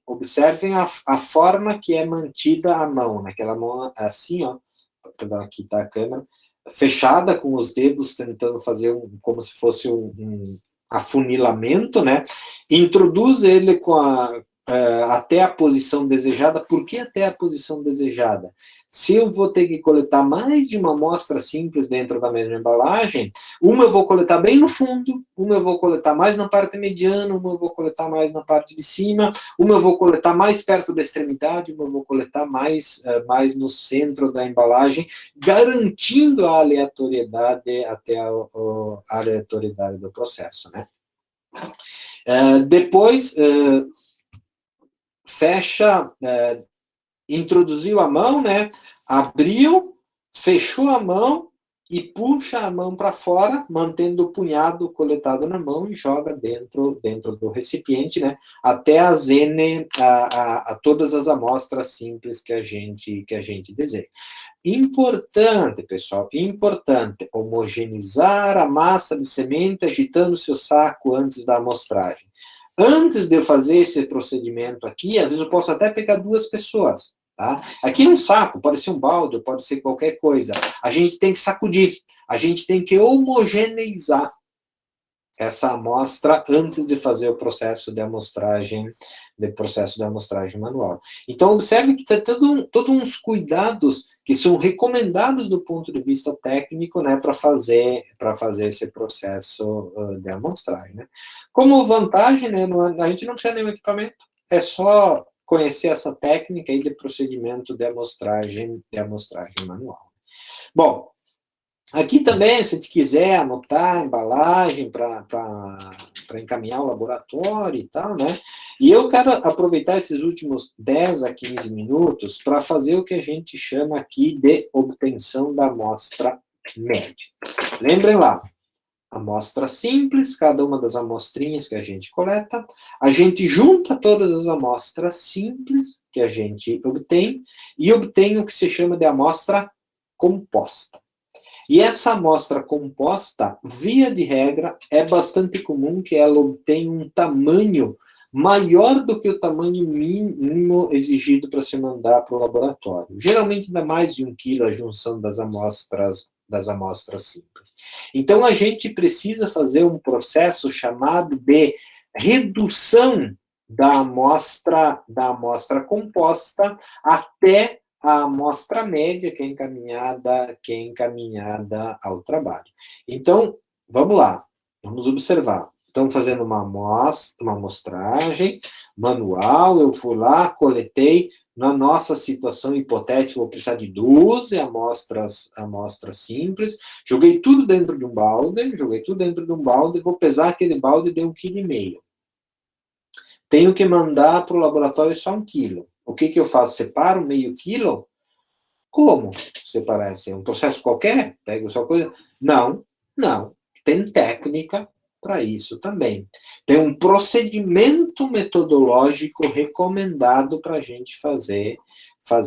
A: observem a forma que é mantida a mão, naquela mão assim, ó. Perdão, aqui está a câmera, fechada, com os dedos tentando fazer como se fosse um afunilamento, né? Introduz ele até a posição desejada. Por que até a posição desejada? Se eu vou ter que coletar mais de uma amostra simples dentro da mesma embalagem, uma eu vou coletar bem no fundo, uma eu vou coletar mais na parte mediana, uma eu vou coletar mais na parte de cima, uma eu vou coletar mais perto da extremidade, uma eu vou coletar mais no centro da embalagem, garantindo a aleatoriedade até a aleatoriedade do processo, né? Depois, fecha, introduziu a mão, né? Abriu, fechou a mão e puxa a mão para fora, mantendo o punhado coletado na mão e joga dentro do recipiente, né? Até a todas as amostras simples que a gente deseja. Importante, pessoal, importante, homogeneizar a massa de semente agitando seu saco antes da amostragem. Antes de eu fazer esse procedimento aqui, às vezes eu posso até pegar 2 pessoas, tá? Aqui é um saco, pode ser um balde, pode ser qualquer coisa. A gente tem que sacudir, a gente tem que homogeneizar essa amostra antes de fazer o processo de amostragem manual. Então, observe que tem todos uns cuidados que são recomendados do ponto de vista técnico, né, para fazer esse processo de amostragem, né. Como vantagem, né, a gente não precisa nenhum equipamento, é só conhecer essa técnica aí de procedimento de amostragem manual. Bom, aqui também, se a gente quiser anotar a embalagem para encaminhar o laboratório e tal, né? E eu quero aproveitar esses últimos 10 a 15 minutos para fazer o que a gente chama aqui de obtenção da amostra média. Lembrem lá, amostra simples, cada uma das amostrinhas que a gente coleta, a gente junta todas as amostras simples que a gente obtém e obtém o que se chama de amostra composta. E essa amostra composta, via de regra, é bastante comum que ela obtenha um tamanho maior do que o tamanho mínimo exigido para se mandar para o laboratório. Geralmente dá mais de 1 quilo a junção das amostras simples. Então, a gente precisa fazer um processo chamado de redução da amostra composta até a amostra média que é encaminhada ao trabalho. Então, vamos lá, vamos observar. Estamos fazendo uma amostragem manual, eu fui lá, coletei, na nossa situação hipotética, vou precisar de 12 amostras simples, joguei tudo dentro de um balde, vou pesar aquele balde de 1,5 kg. Tenho que mandar para o laboratório só 1 quilo. O que eu faço? Separo meio quilo? Como separar? É um processo qualquer? Pego só coisa? Não. Tem técnica para isso também. Tem um procedimento metodológico recomendado para a gente fazer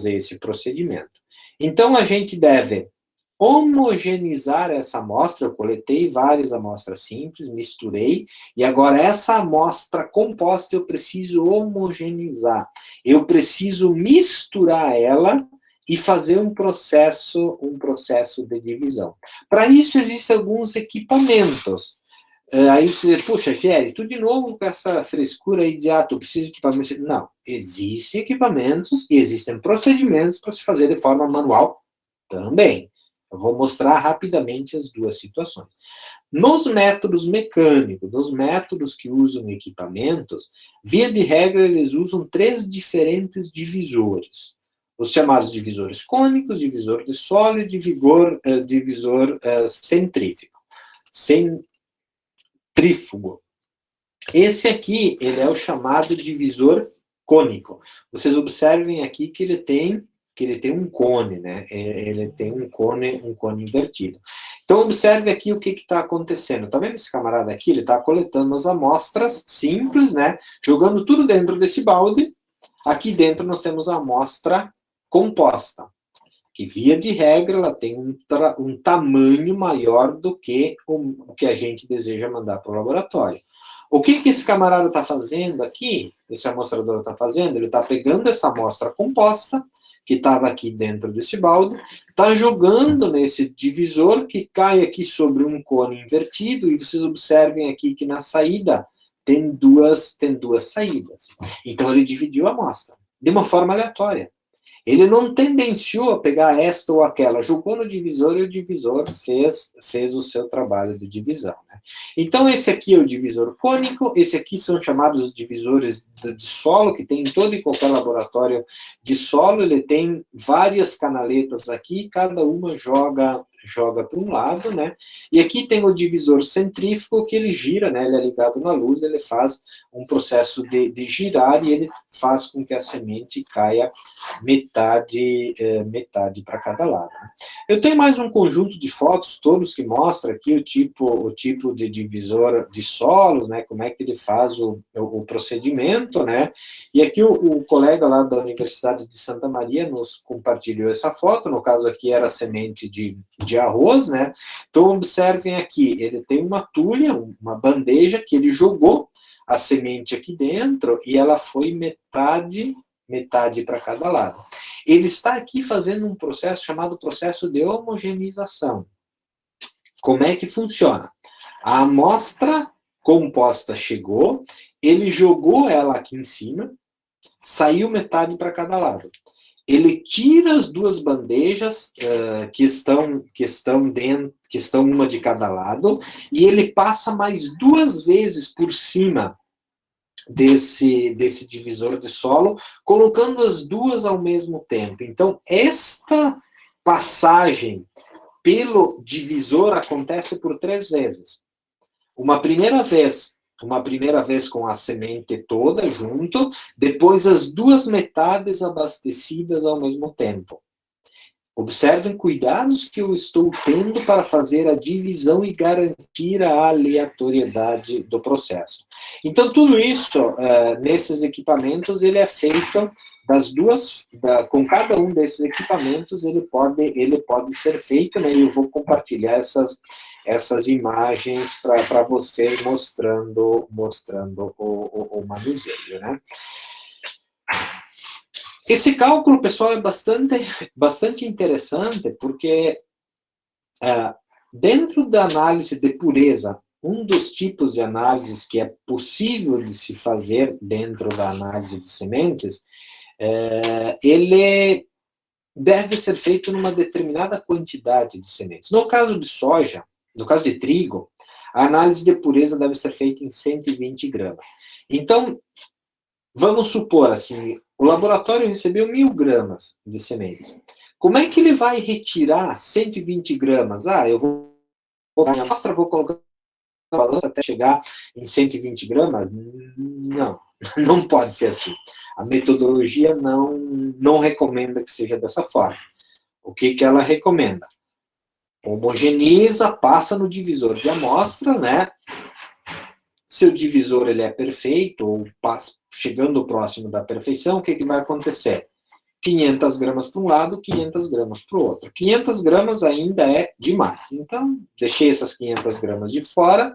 A: esse procedimento. Então, a gente deve homogeneizar essa amostra. Eu coletei várias amostras simples, misturei, e agora essa amostra composta eu preciso homogeneizar. Eu preciso misturar ela e fazer um processo de divisão. Para isso, existem alguns equipamentos. Aí você diz, puxa, Géry, tu de novo com essa frescura aí de, tu precisa de equipamento. Não, existem equipamentos e existem procedimentos para se fazer de forma manual também. Eu vou mostrar rapidamente as duas situações. Nos métodos mecânicos, nos métodos que usam equipamentos, via de regra, eles usam 3 diferentes divisores. Os chamados divisores cônicos, divisor de solo e divisor centrífugo. Esse aqui, ele é o chamado divisor cônico. Vocês observem aqui que ele tem um cone, né? Ele tem um cone invertido. Então, observe aqui o que está acontecendo. Tá vendo esse camarada aqui? Ele está coletando as amostras simples, né? Jogando tudo dentro desse balde. Aqui dentro nós temos a amostra composta, que, via de regra, ela tem um tamanho maior do que o que a gente deseja mandar para o laboratório. O que esse camarada está fazendo aqui, esse amostrador está fazendo? Ele está pegando essa amostra composta, que estava aqui dentro desse balde, está jogando nesse divisor, que cai aqui sobre um cone invertido, e vocês observem aqui que na saída tem duas saídas. Então, ele dividiu a amostra, de uma forma aleatória. Ele não tendenciou a pegar esta ou aquela, jogou no divisor e o divisor fez o seu trabalho de divisão, né? Então, esse aqui é o divisor cônico, esse aqui são chamados divisores de solo, que tem em todo e qualquer laboratório de solo. Ele tem várias canaletas aqui, cada uma joga para um lado, né? E aqui tem o divisor centrífugo, que ele gira, né? Ele é ligado na luz, ele faz um processo de girar, e ele faz com que a semente caia metade para cada lado. Eu tenho mais um conjunto de fotos, todos que mostram aqui o tipo de divisor de solos, né? Como é que ele faz o procedimento, né? E aqui o colega lá da Universidade de Santa Maria nos compartilhou essa foto. No caso aqui era semente de arroz, né? Então, observem aqui, ele tem uma tulha, uma bandeja, que ele jogou a semente aqui dentro, e ela foi metade para cada lado. Ele está aqui fazendo um processo chamado processo de homogeneização. Como é que funciona? A amostra composta chegou, ele jogou ela aqui em cima, saiu metade para cada lado. Ele tira as duas bandejas que estão uma de cada lado, e ele passa mais 2 vezes por cima desse divisor de solo, colocando as duas ao mesmo tempo. Então, esta passagem pelo divisor acontece por 3 vezes. Uma primeira vez com a semente toda junto, depois as 2 metades abastecidas ao mesmo tempo. Observem cuidados que eu estou tendo para fazer a divisão e garantir a aleatoriedade do processo. Então, tudo isso, nesses equipamentos, ele é feito com cada um desses equipamentos, ele pode ser feito, né? E eu vou compartilhar essas imagens para você, mostrando o manuseio, né? Esse cálculo, pessoal, é bastante interessante, porque dentro da análise de pureza, um dos tipos de análises que é possível de se fazer dentro da análise de sementes, ele deve ser feito numa determinada quantidade de sementes. No caso de soja, no caso de trigo, a análise de pureza deve ser feita em 120 gramas. Então, vamos supor assim, o laboratório recebeu 1.000 gramas de sementes. Como é que ele vai retirar 120 gramas? Eu vou a minha amostra, vou colocar na balança até chegar em 120 gramas? Não, não pode ser assim. A metodologia não recomenda que seja dessa forma. O que ela recomenda? Homogeneiza, passa no divisor de amostra, né? Se o divisor ele é perfeito, ou chegando próximo da perfeição, o que vai acontecer? 500 gramas para um lado, 500 gramas para o outro. 500 gramas ainda é demais. Então, deixei essas 500 gramas de fora,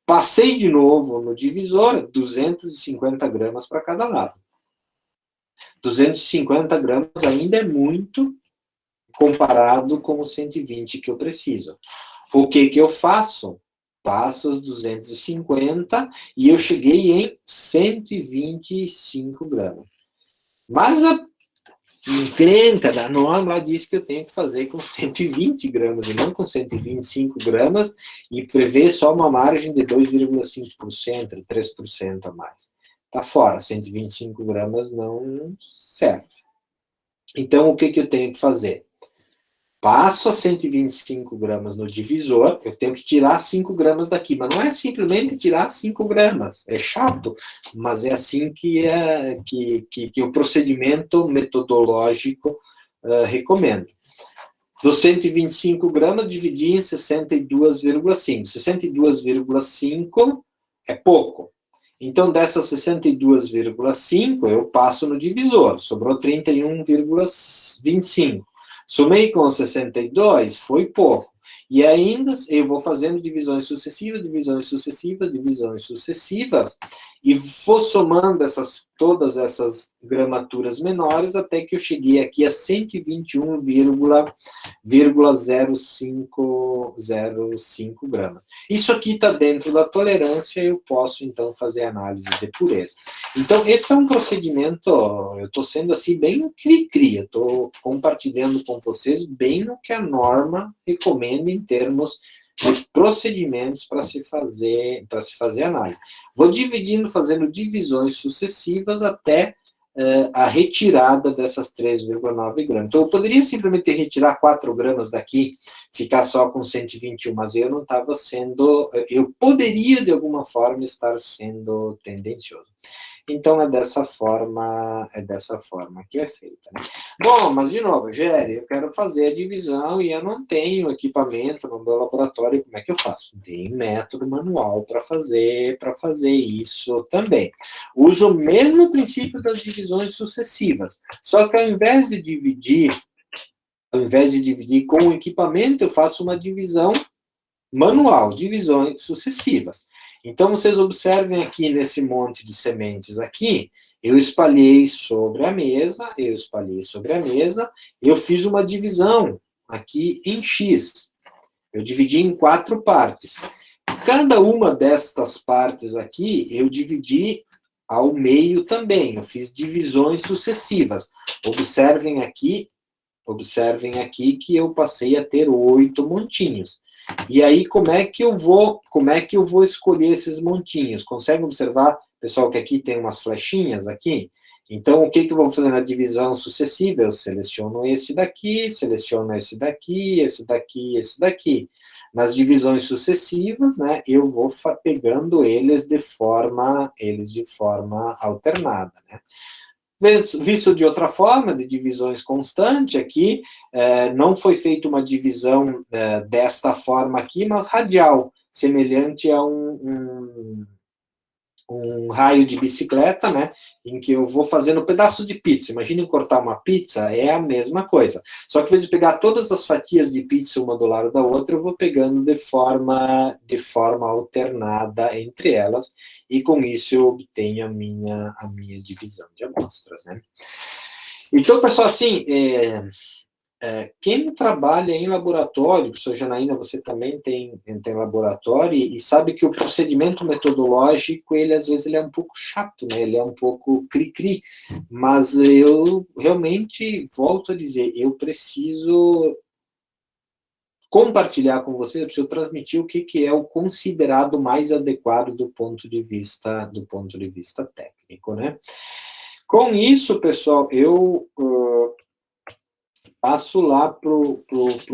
A: passei de novo no divisor, 250 gramas para cada lado. 250 gramas ainda é muito comparado com os 120 que eu preciso. O que eu faço? Passo as 250 e eu cheguei em 125 gramas. Mas a encrenca da norma diz que eu tenho que fazer com 120 gramas e não com 125 gramas e prevê só uma margem de 2,5%, 3% a mais. Está fora, 125 gramas não serve. Então, o que eu tenho que fazer? Passo a 125 gramas no divisor, eu tenho que tirar 5 gramas daqui, mas não é simplesmente tirar 5 gramas, é chato, mas é assim que o procedimento metodológico recomenda. Dos 125 gramas, dividir em 62,5. 62,5 é pouco. Então, dessas 62,5, eu passo no divisor, sobrou 31,25. Somei com 62, foi pouco. E ainda eu vou fazendo divisões sucessivas, e vou somando todas essas gramaturas menores até que eu cheguei aqui a 121,0505 gramas. Isso aqui está dentro da tolerância, eu posso, então, fazer análise de pureza. Então, esse é um procedimento, eu estou sendo assim bem cri-cri, eu estou compartilhando com vocês bem o que a norma recomenda em termos de procedimentos para se fazer análise. Vou dividindo, fazendo divisões sucessivas até a retirada dessas 3,9 gramas. Então, eu poderia simplesmente retirar 4 gramas daqui, ficar só com 121, mas eu não estava sendo... Eu poderia, de alguma forma, estar sendo tendencioso. Então, é dessa forma que é feita. Né? Bom, mas, de novo, Géry, eu quero fazer a divisão e eu não tenho equipamento no meu laboratório, como é que eu faço? Tem método manual para fazer isso também. Uso o mesmo princípio das divisões sucessivas, só que ao invés de dividir com o equipamento, eu faço uma divisão manual, divisões sucessivas. Então, vocês observem aqui nesse monte de sementes aqui, eu espalhei sobre a mesa, eu fiz uma divisão aqui em X. Eu dividi em 4 partes. Cada uma destas partes aqui, eu dividi ao meio também. Eu fiz divisões sucessivas. Observem aqui que eu passei a ter 8 montinhos. E aí, como é que eu vou escolher esses montinhos? Consegue observar, pessoal, que aqui tem umas flechinhas aqui? Então, o que eu vou fazer na divisão sucessiva? Eu seleciono esse daqui, seleciono esse daqui, esse daqui, esse daqui. Nas divisões sucessivas, né, eu vou pegando eles de forma alternada, né? Visto de outra forma, de divisões constantes aqui, não foi feita uma divisão desta forma aqui, mas radial, semelhante a um raio de bicicleta, né, em que eu vou fazendo pedaços de pizza. Imaginem cortar uma pizza, é a mesma coisa. Só que, ao invés de pegar todas as fatias de pizza uma do lado da outra, eu vou pegando de forma alternada entre elas, e com isso eu obtenho a minha divisão de amostras, né. Então, pessoal, assim, quem trabalha em laboratório, professor Janaína, você também tem laboratório, e sabe que o procedimento metodológico, ele às vezes ele é um pouco chato, né? Ele é um pouco cri-cri, mas eu realmente volto a dizer, eu preciso compartilhar com vocês, eu preciso transmitir o que é o considerado mais adequado do ponto de vista técnico, né? Com isso, pessoal, eu passo lá pro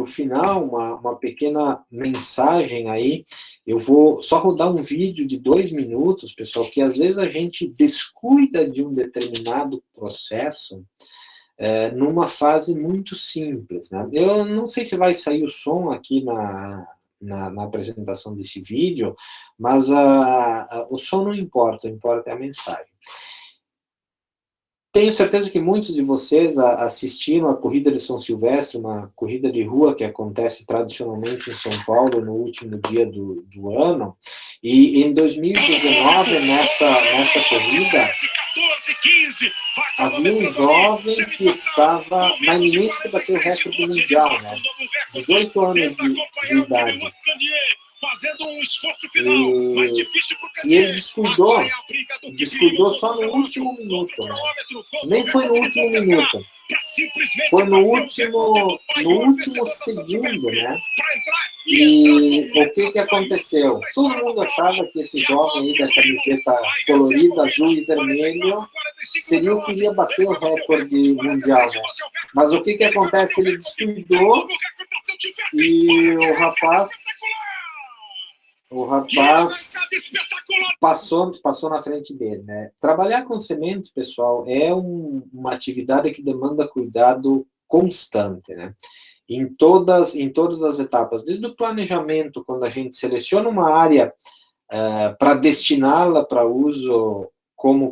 A: final, uma pequena mensagem aí. Eu vou só rodar um vídeo de 2 minutos, pessoal, que às vezes a gente descuida de um determinado processo numa fase muito simples, né? Eu não sei se vai sair o som aqui na apresentação desse vídeo, mas o som não importa, o importa é a mensagem. Tenho certeza que muitos de vocês assistiram a Corrida de São Silvestre, uma corrida de rua que acontece tradicionalmente em São Paulo no último dia do ano. E em 2019, nessa corrida, havia um jovem que estava na iminência de bater o recorde mundial, né? 18 anos de idade. Fazendo um esforço final, mais difícil e ele descuidou só no último minuto, né? Nem foi no último minuto, foi no último segundo, né? E o que aconteceu? Todo mundo achava que esse jovem aí da camiseta colorida, azul e vermelho, seria o que iria bater o recorde mundial, né? Mas o que acontece? Ele descuidou e o rapaz passou na frente dele, né? Trabalhar com semente, pessoal, é uma atividade que demanda cuidado constante, né? Em todas as etapas, desde o planejamento, quando a gente seleciona uma área para destiná-la para uso como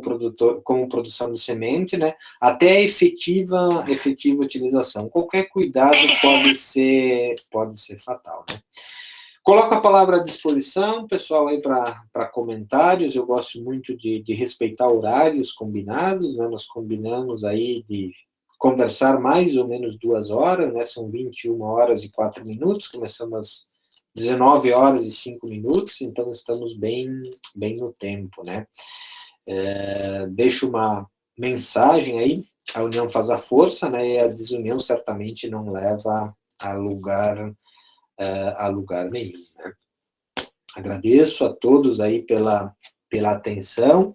A: produção de semente, né? Até a efetiva utilização. Qualquer cuidado pode ser fatal, né? Coloco a palavra à disposição, pessoal, aí para comentários. Eu gosto muito de respeitar horários combinados, né? Nós combinamos aí de conversar mais ou menos 2 horas, né? São 21 horas e 4 minutos, começamos às 19 horas e 5 minutos, então estamos bem no tempo, né? Deixo uma mensagem aí: a união faz a força, né? E a desunião certamente não leva a lugar nenhum, né? Agradeço a todos aí pela atenção.